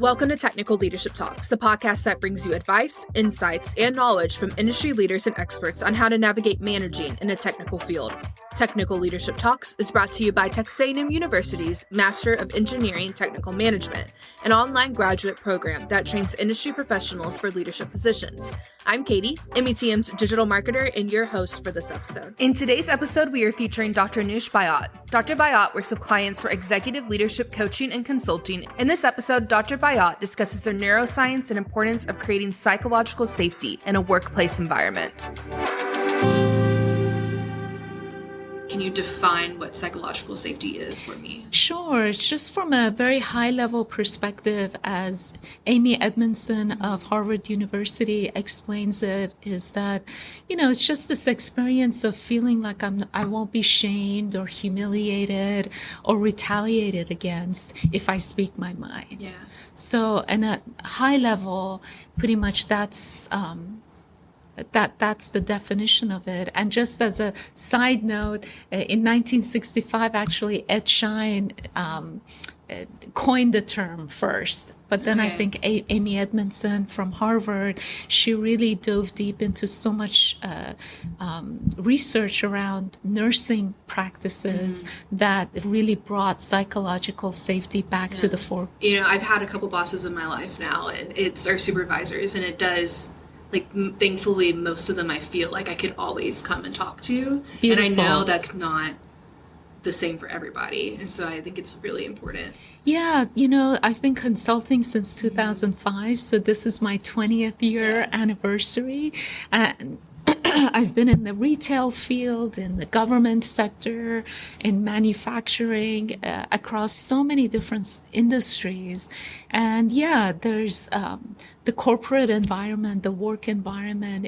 Welcome to Technical Leadership Talks, the podcast that brings you advice, insights, and knowledge from industry leaders and experts on how to navigate managing in a technical field. Technical Leadership Talks is brought to you by Texas A&M University's Master of Engineering Technical Management, an online graduate program that trains industry professionals for leadership positions. I'm Katie, METM's digital marketer and your host for this episode. In today's episode, we are featuring Dr. Noush Bayat. Dr. Bayat works with clients for executive leadership coaching and consulting. In this episode, Dr. Bayat discusses the neuroscience and importance of creating psychological safety in a workplace environment. Can you define what psychological safety is for me? Sure. Just from a very high-level perspective, as Amy Edmondson of Harvard University explains it, is that, it's just this experience of feeling like I won't be shamed or humiliated or retaliated against if I speak my mind. Yeah. So, and at high level, pretty much that's the definition of it. And just as a side note, in 1965, actually, Ed Schein coined the term first. But then I think Amy Edmondson from Harvard, she really dove deep into so much research around nursing practices that really brought psychological safety back to the fore. I've had a couple bosses in my life now, and it's our supervisors, and it does... thankfully, most of them I feel like I could always come and talk to. Beautiful. And I know that's not the same for everybody. And so I think it's really important. Yeah, I've been consulting since 2005. So this is my 20th year anniversary. And I've been in the retail field, in the government sector, in manufacturing, across so many different industries. And there's the corporate environment, the work environment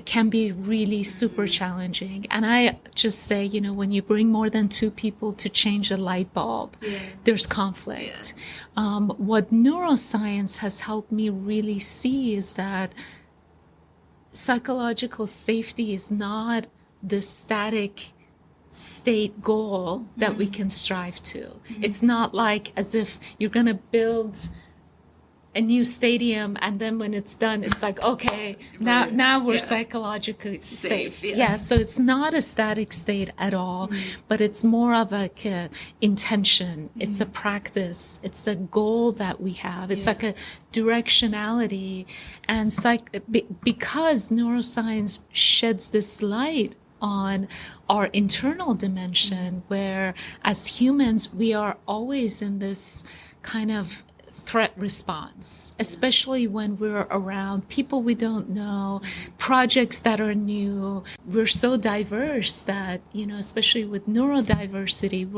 can be really super challenging. And I just say, when you bring more than two people to change a light bulb, there's conflict. What neuroscience has helped me really see is that psychological safety is not the static state goal that we can strive to. It's not like as if you're going to build a new stadium and then when it's done, it's like, okay, now we're psychologically safe. Yeah, so it's not a static state at all, but it's more of a intention. It's a practice. It's a goal that we have. It's like a directionality. And because neuroscience sheds this light on our internal dimension, where as humans, we are always in this kind of threat response, especially when we're around people we don't know, projects that are new. We're so diverse that, especially with neurodiversity,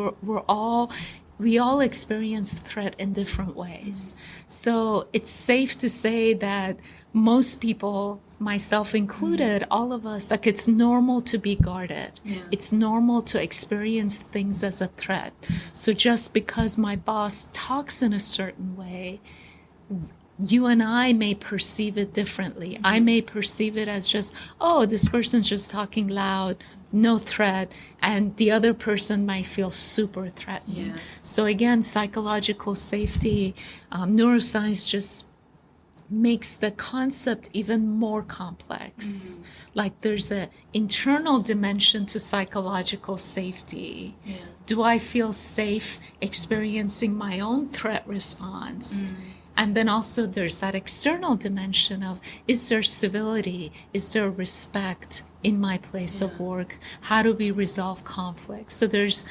we all experience threat in different ways. So it's safe to say that most people, myself included, all of us, it's normal to be guarded. Yeah. It's normal to experience things as a threat. So just because my boss talks in a certain way, you and I may perceive it differently. I may perceive it as just, this person's just talking loud, no threat, and the other person might feel super threatened. Yeah. So again, psychological safety, neuroscience just makes the concept even more complex. Like there's an internal dimension to psychological safety. Yeah. Do I feel safe experiencing my own threat response? And then also there's that external dimension of, is there civility? Is there respect in my place of work? How do we resolve conflict? So there's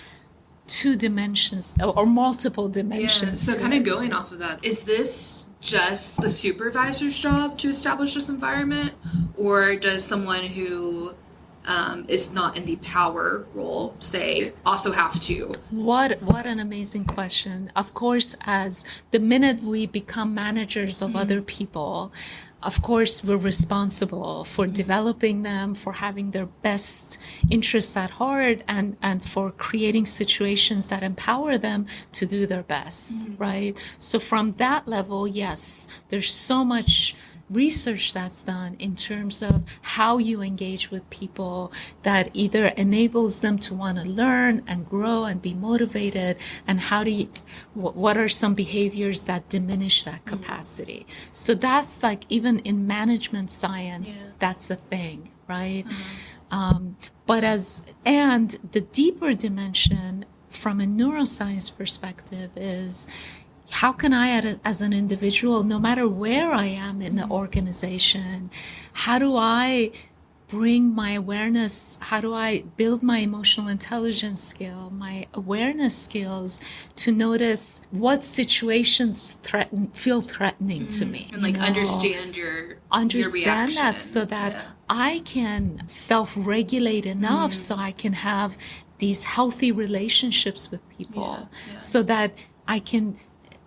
two dimensions or multiple dimensions. So kind of going off of that, is this just the supervisor's job to establish this environment, or does someone who is not in the power role, say, also have to? What an amazing question. Of course, as the minute we become managers of other people, of course, we're responsible for developing them, for having their best interests at heart, and for creating situations that empower them to do their best, right? So from that level, yes, there's so much research that's done in terms of how you engage with people that either enables them to want to learn and grow and be motivated, and how do you, what are some behaviors that diminish that capacity. So that's like, even in management science, that's a thing, right? And the deeper dimension from a neuroscience perspective is, how can I, as an individual, no matter where I am in the organization, how do I bring my awareness, how do I build my emotional intelligence skill, my awareness skills, to notice what situations feel threatening to me. And like understand your reaction. That, so that I can self-regulate enough so I can have these healthy relationships with people, so that I can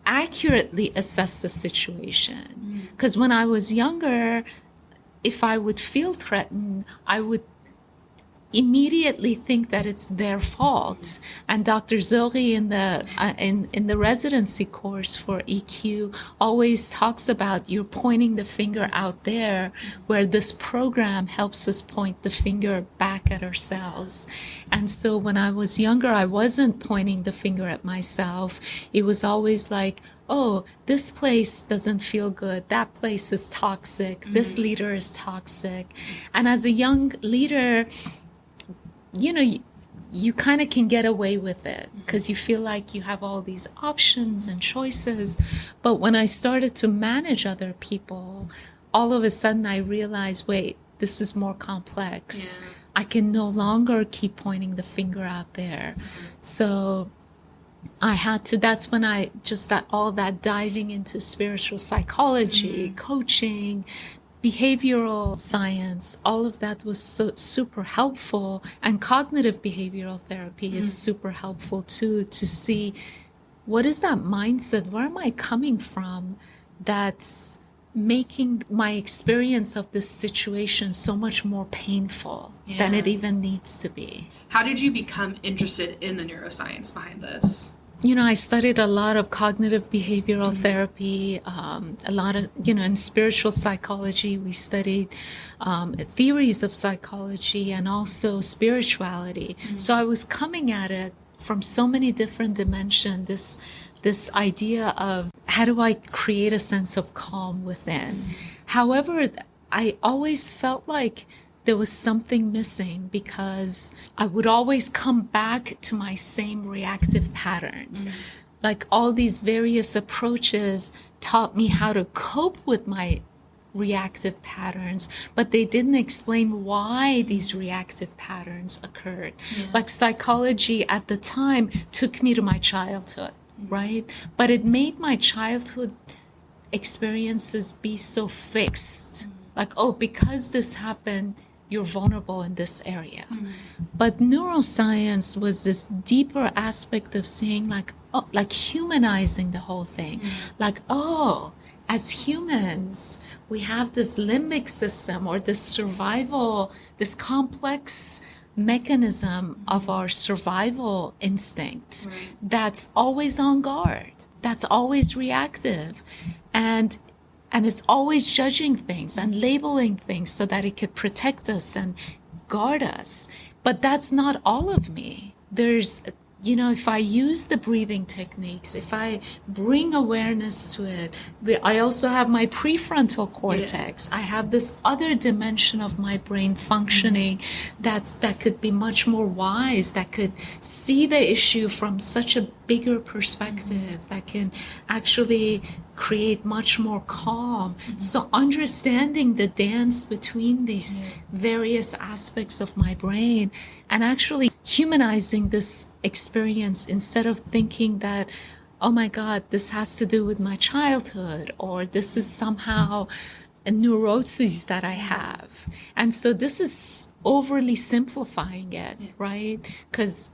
accurately assess the situation. Because when I was younger, if I would feel threatened, I would immediately think that it's their fault. And Dr. Zori in the residency course for EQ always talks about, you're pointing the finger out there, where this program helps us point the finger back at ourselves. And so when I was younger, I wasn't pointing the finger at myself. It was always like, oh, this place doesn't feel good. That place is toxic. This leader is toxic. And as a young leader, you know, you kind of can get away with it because you feel like you have all these options and choices. But when I started to manage other people, all of a sudden I realized, wait, this is more complex. I can no longer keep pointing the finger out there. So I had to, that's when I just, that all that diving into spiritual psychology, coaching, behavioral science, all of that was so super helpful. And cognitive behavioral therapy is super helpful too, to see what is that mindset, where am I coming from, that's making my experience of this situation so much more painful than it even needs to be. How did you become interested in the neuroscience behind this? You know, I studied a lot of cognitive behavioral therapy, a lot of, you know, in spiritual psychology, we studied theories of psychology and also spirituality. So I was coming at it from so many different dimensions, this idea of, how do I create a sense of calm within? However, I always felt like there was something missing, because I would always come back to my same reactive patterns. Like, all these various approaches taught me how to cope with my reactive patterns, but they didn't explain why these reactive patterns occurred. Like, psychology at the time took me to my childhood, right? But it made my childhood experiences be so fixed. Like, oh, because this happened, you're vulnerable in this area. But neuroscience was this deeper aspect of saying, like, oh, like humanizing the whole thing. Like, oh, as humans, we have this limbic system, or this survival, this complex mechanism of our survival instinct that's always on guard, that's always reactive. And it's always judging things and labeling things so that it could protect us and guard us. But that's not all of me. There's, you know, if I use the breathing techniques, if I bring awareness to it, I also have my prefrontal cortex. I have this other dimension of my brain functioning that could be much more wise, that could see the issue from such a bigger perspective, that can actually create much more calm. So understanding the dance between these various aspects of my brain, and actually humanizing this experience, instead of thinking that, oh my God, this has to do with my childhood, or this is somehow a neurosis that I have. And so this is overly simplifying it, right? Because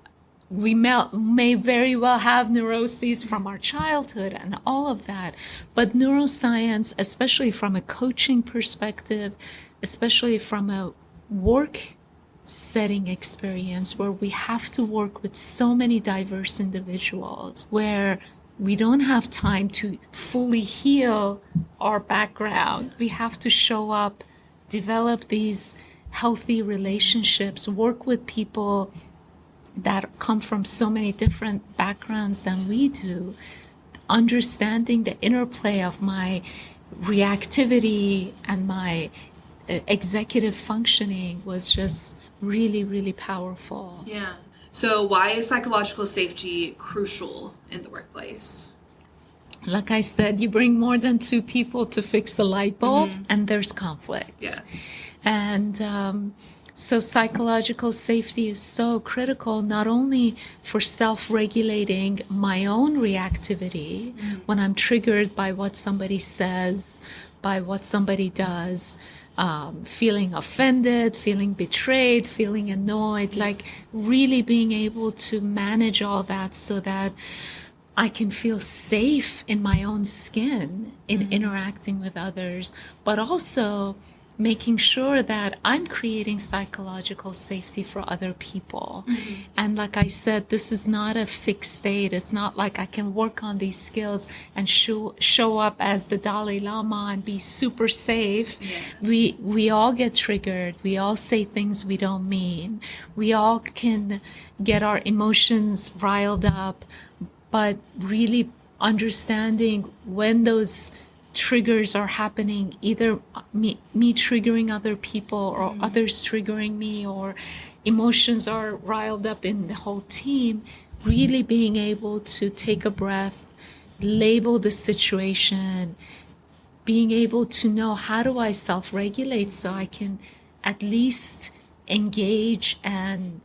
we may very well have neuroses from our childhood and all of that. But neuroscience, especially from a coaching perspective, especially from a work setting experience, where we have to work with so many diverse individuals, where we don't have time to fully heal our background. We have to show up, develop these healthy relationships, work with people that come from so many different backgrounds than we do, understanding the interplay of my reactivity and my executive functioning was just really, really powerful. Yeah. So why is psychological safety crucial in the workplace? Like I said, you bring more than two people to fix the light bulb, and there's conflict. Yeah. And so psychological safety is so critical, not only for self-regulating my own reactivity when I'm triggered by what somebody says, by what somebody does, feeling offended, feeling betrayed, feeling annoyed, like really being able to manage all that so that I can feel safe in my own skin in interacting with others, but also making sure that I'm creating psychological safety for other people. And like I said, this is not a fixed state. It's not like I can work on these skills and show up as the Dalai Lama and be super safe. We all get triggered. We all say things we don't mean. We all can get our emotions riled up, but really understanding when those triggers are happening, either me triggering other people or others triggering me, or emotions are riled up in the whole team, really being able to take a breath, label the situation, being able to know how do I self-regulate so I can at least engage and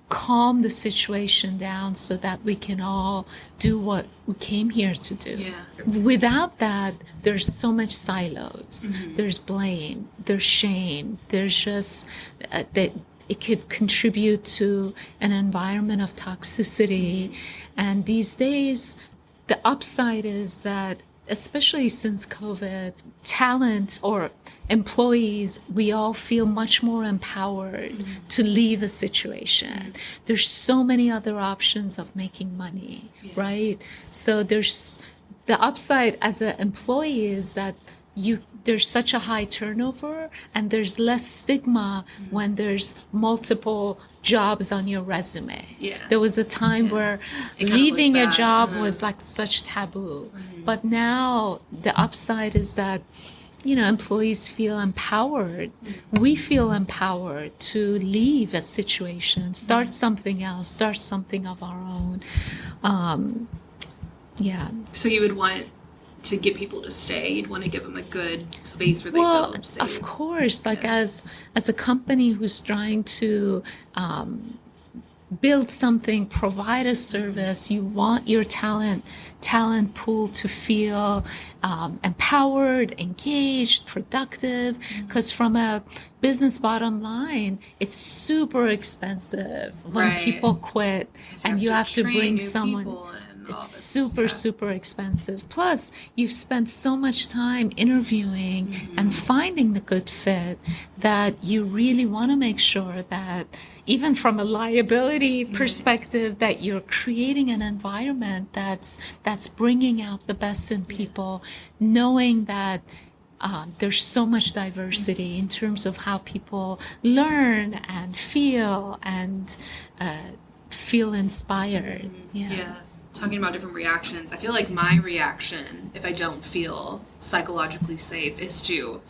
calm the situation down so that we can all do what we came here to do. Yeah. Without that, there's so much silos. There's blame, there's shame, there's just that it could contribute to an environment of toxicity. And these days, the upside is that, especially since COVID, talent or employees, we all feel much more empowered to leave a situation. There's so many other options of making money, right? So there's the upside as an employee is that there's such a high turnover and there's less stigma when there's multiple jobs on your resume. There was a time where leaving a job was like such taboo. But now the upside is that, employees feel empowered. We feel empowered to leave a situation, start something else, start something of our own. So you would want to get people to stay. You'd want to give them a good space where they feel safe. Of course, as a company who's trying to build something, provide a service, you want your talent pool to feel empowered, engaged, productive, because from a business bottom line, it's super expensive when people quit and you have to bring someone. It's super expensive. Plus, you've spent so much time interviewing and finding the good fit that you really want to make sure that, even from a liability perspective, that you're creating an environment that's bringing out the best in people, knowing that there's so much diversity in terms of how people learn and feel inspired. Talking about different reactions, I feel like my reaction, if I don't feel psychologically safe, is to,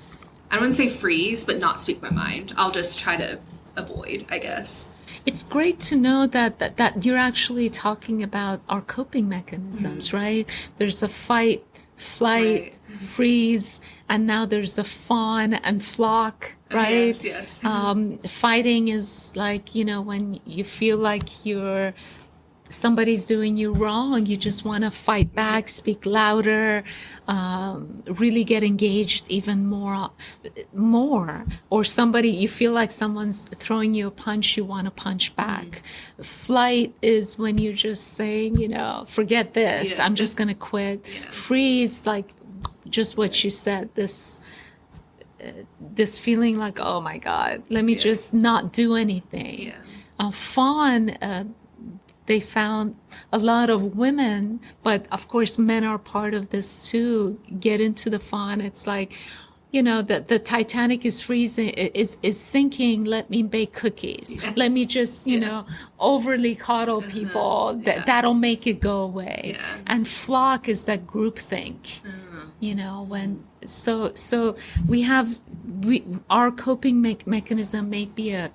I wouldn't say freeze, but not speak my mind. I'll just try to avoid, I guess. It's great to know that you're actually talking about our coping mechanisms, right? There's a fight, flight, freeze, and now there's a fawn and flock, right? Yes. Fighting is like, when you feel like somebody's doing you wrong, you just want to fight back, speak louder, really get engaged even more. Or you feel like someone's throwing you a punch, you want to punch back. Flight is when you're just saying, forget this, I'm just going to quit. Freeze, like just what you said, this feeling like, oh my God, let me just not do anything. Fawn, they found a lot of women, but of course men are part of this too, get into the fun. It's like, the Titanic is freezing, is sinking. Let me bake cookies. Yeah. Let me just, overly coddle people. That'll make it go away. Yeah. And flock is that group think. So our coping mechanism may be a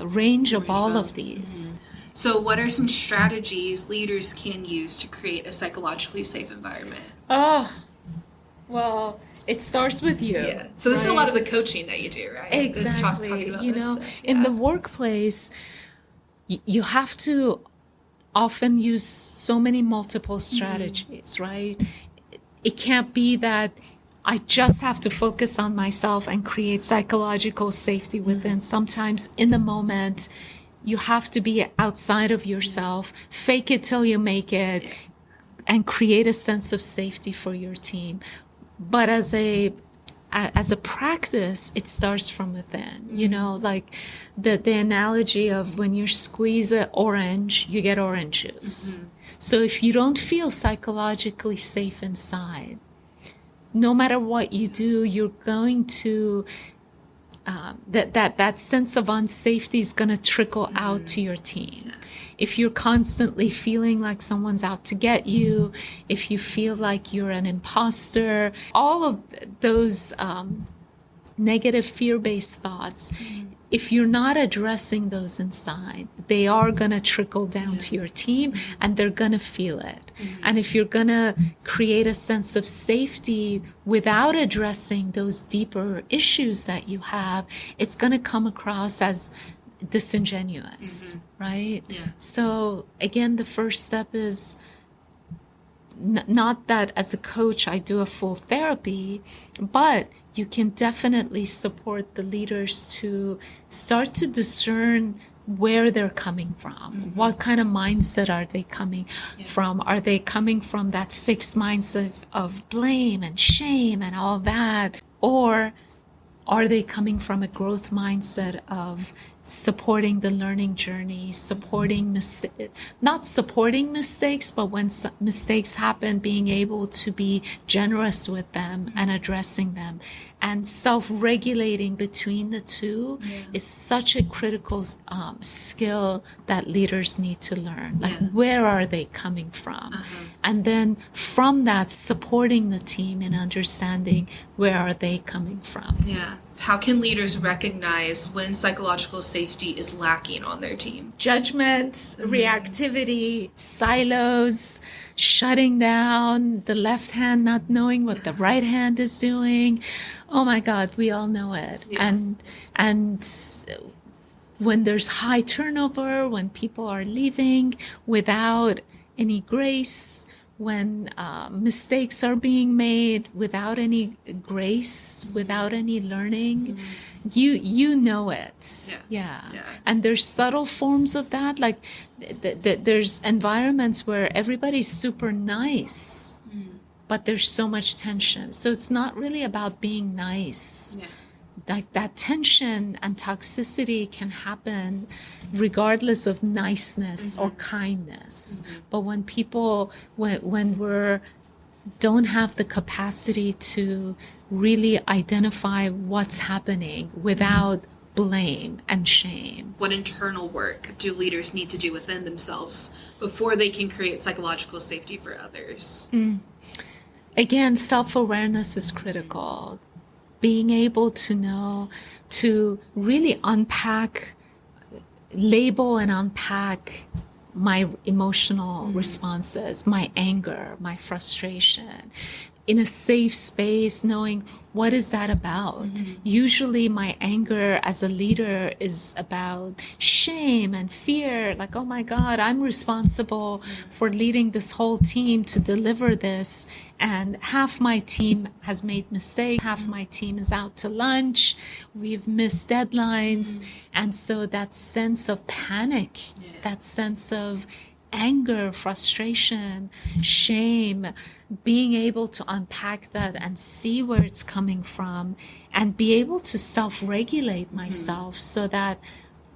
range of all of these. Mm-hmm. So what are some strategies leaders can use to create a psychologically safe environment? Oh, well, it starts with you. Yeah. So this is a lot of the coaching that you do, right? Exactly. In the workplace, you have to often use so many multiple strategies, right? It can't be that I just have to focus on myself and create psychological safety within. Sometimes in the moment, you have to be outside of yourself, fake it till you make it, and create a sense of safety for your team. But as a practice, it starts from within. Like the analogy of when you squeeze an orange, you get orange juice. Mm-hmm. So if you don't feel psychologically safe inside, no matter what you do, you're going to that sense of unsafety is going to trickle out to your team. Yeah. If you're constantly feeling like someone's out to get you, if you feel like you're an imposter, all of those negative fear-based thoughts, if you're not addressing those inside, they are going to trickle down to your team and they're going to feel it. And if you're going to create a sense of safety without addressing those deeper issues that you have, it's going to come across as disingenuous, right? Yeah. So again, the first step is not that as a coach I do a full therapy, but you can definitely support the leaders to start to discern where they're coming from. What kind of mindset are they coming from? Are they coming from that fixed mindset of blame and shame and all that? Or are they coming from a growth mindset of supporting the learning journey, not supporting mistakes, but when mistakes happen, being able to be generous with them and addressing them. And self-regulating between the two is such a critical skill that leaders need to learn. Like, where are they coming from? And then from that, supporting the team in understanding where are they coming from. Yeah. How can leaders recognize when psychological safety is lacking on their team? Judgment, reactivity, silos, shutting down, the left hand not knowing what the right hand is doing. Oh my God, we all know it. Yeah. And when there's high turnover, when people are leaving without any grace, when mistakes are being made without any grace, without any learning, you know it. Yeah. And there's subtle forms of that. Like there's environments where everybody's super nice, but there's so much tension. So it's not really about being nice. Yeah. Like that tension and toxicity can happen regardless of niceness or kindness. But when people, when we're don't have the capacity to really identify what's happening without blame and shame. What internal work do leaders need to do within themselves before they can create psychological safety for others? Again, self-awareness is critical. Being able to know, to really unpack, label and unpack my emotional responses, my anger, my frustration, in a safe space, knowing what is that about? Usually my anger as a leader is about shame and fear, like, oh my God, I'm responsible for leading this whole team to deliver this, and half my team has made mistakes, half my team is out to lunch, we've missed deadlines, and so that sense of panic, that sense of anger, frustration, shame, being able to unpack that and see where it's coming from and be able to self-regulate myself so that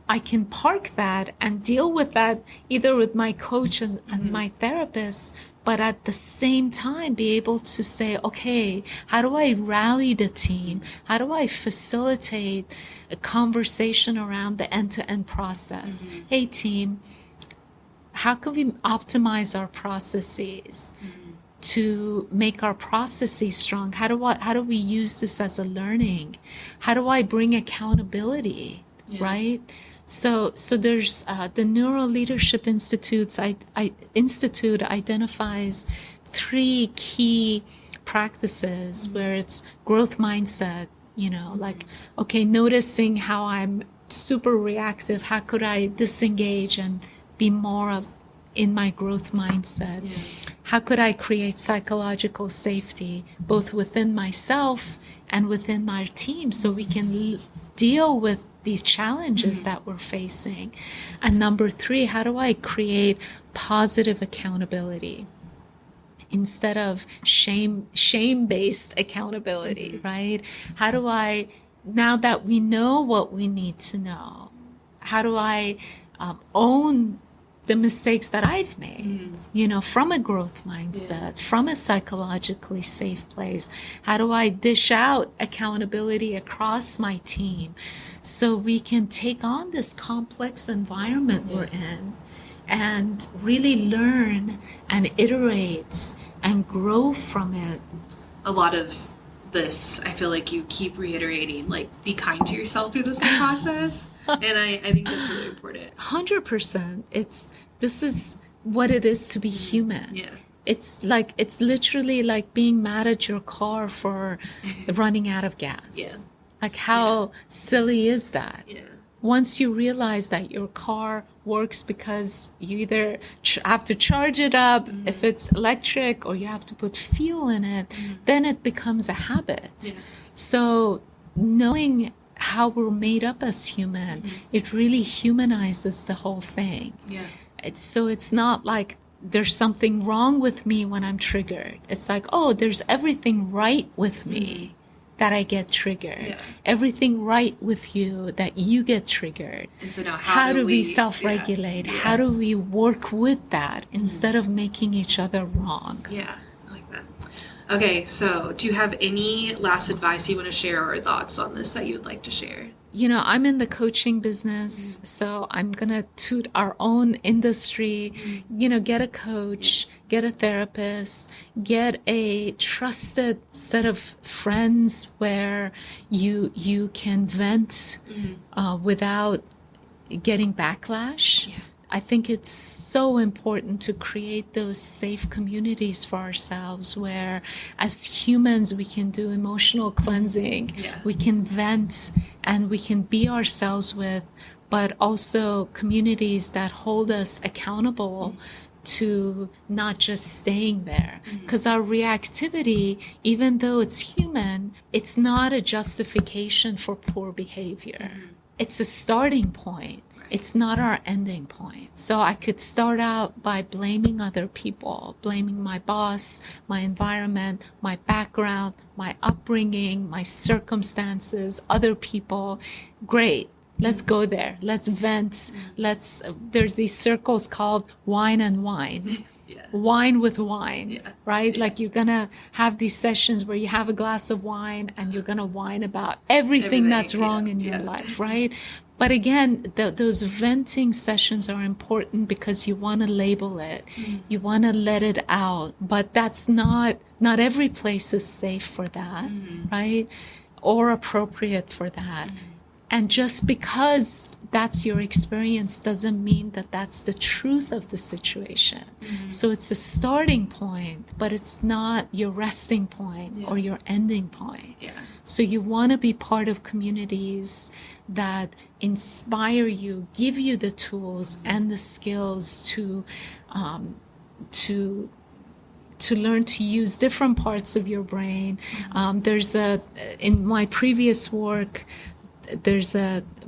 I can park that and deal with that either with my coach and my therapist, but at the same time be able to say, okay, how do I rally the team? How do I facilitate a conversation around the end-to-end process? Hey team, how can we optimize our processes to make our processes strong? How do we use this as a learning? How do I bring accountability, right? So there's the Neuro Leadership Institute identifies 3 key practices where it's growth mindset, like, okay, noticing how I'm super reactive. How could I disengage and be more of in my growth mindset? How could I create psychological safety both within myself and within my team so we can deal with these challenges that we're facing? And number 3, how do I create positive accountability instead of shame-based accountability, right? How do I, now that we know what we need to know, how do I own the mistakes that I've made, from a growth mindset, from a psychologically safe place? How do I dish out accountability across my team so we can take on this complex environment we're in and really learn and iterate and grow from it? A lot of this, I feel like you keep reiterating, like, be kind to yourself through this whole process. And I think that's really important. 100%. This is what it is to be human. It's literally like being mad at your car for running out of gas. Like, how silly is that? Once you realize that your car works because you either have to charge it up if it's electric, or you have to put fuel in it, then it becomes a habit. So knowing how we're made up as human, it really humanizes the whole thing. So it's not like there's something wrong with me when I'm triggered. It's like, oh, there's everything right with me that I get triggered. Everything right with you that you get triggered. And so now how do we self-regulate? How do we work with that instead of making each other wrong? I like that. Okay, so do you have any last advice you want to share or thoughts on this that you would like to share? I'm in the coaching business, so I'm going to toot our own industry. Get a coach, get a therapist, get a trusted set of friends where you can vent without getting backlash. I think it's so important to create those safe communities for ourselves where as humans we can do emotional cleansing, we can vent, and we can be ourselves with, but also communities that hold us accountable to not just staying there. Because our reactivity, even though it's human, it's not a justification for poor behavior. It's a starting point. It's not our ending point. So I could start out by blaming other people, blaming my boss, my environment, my background, my upbringing, my circumstances, other people. Great. Let's go there. Let's vent. There's these circles called wine and wine. Wine with wine, right? Like you're going to have these sessions where you have a glass of wine and you're going to whine about everything that's wrong in your life, right? But again, those venting sessions are important because you want to label it. You want to let it out. But that's not every place is safe for that, right? Or appropriate for that. And just because that's your experience doesn't mean that that's the truth of the situation. So it's a starting point, but it's not your resting point or your ending point. So you want to be part of communities that inspire you, give you the tools and the skills to learn to use different parts of your brain. In my previous work,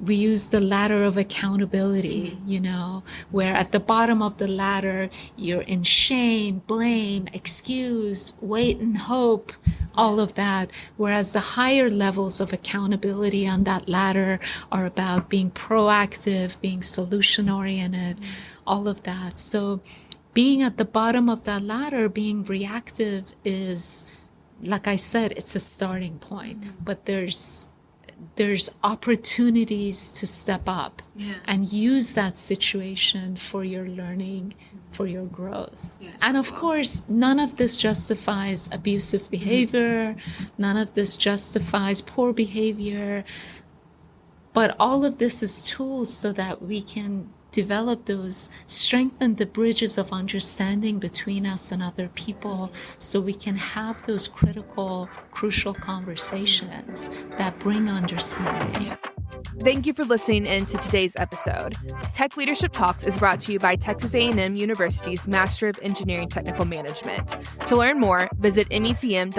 we use the ladder of accountability, where at the bottom of the ladder, you're in shame, blame, excuse, wait and hope, all of that. Whereas the higher levels of accountability on that ladder are about being proactive, being solution oriented, all of that. So being at the bottom of that ladder, being reactive is, like I said, it's a starting point, but there's opportunities to step up and use that situation for your learning, for your growth. And of course, none of this justifies abusive behavior. None of this justifies poor behavior. But all of this is tools so that we can strengthen the bridges of understanding between us and other people, so we can have those crucial conversations that bring understanding. Thank you for listening in to today's episode. Tech Leadership Talks is brought to you by Texas A&M University's Master of Engineering Technical Management. To learn more, visit metm.tamu.edu.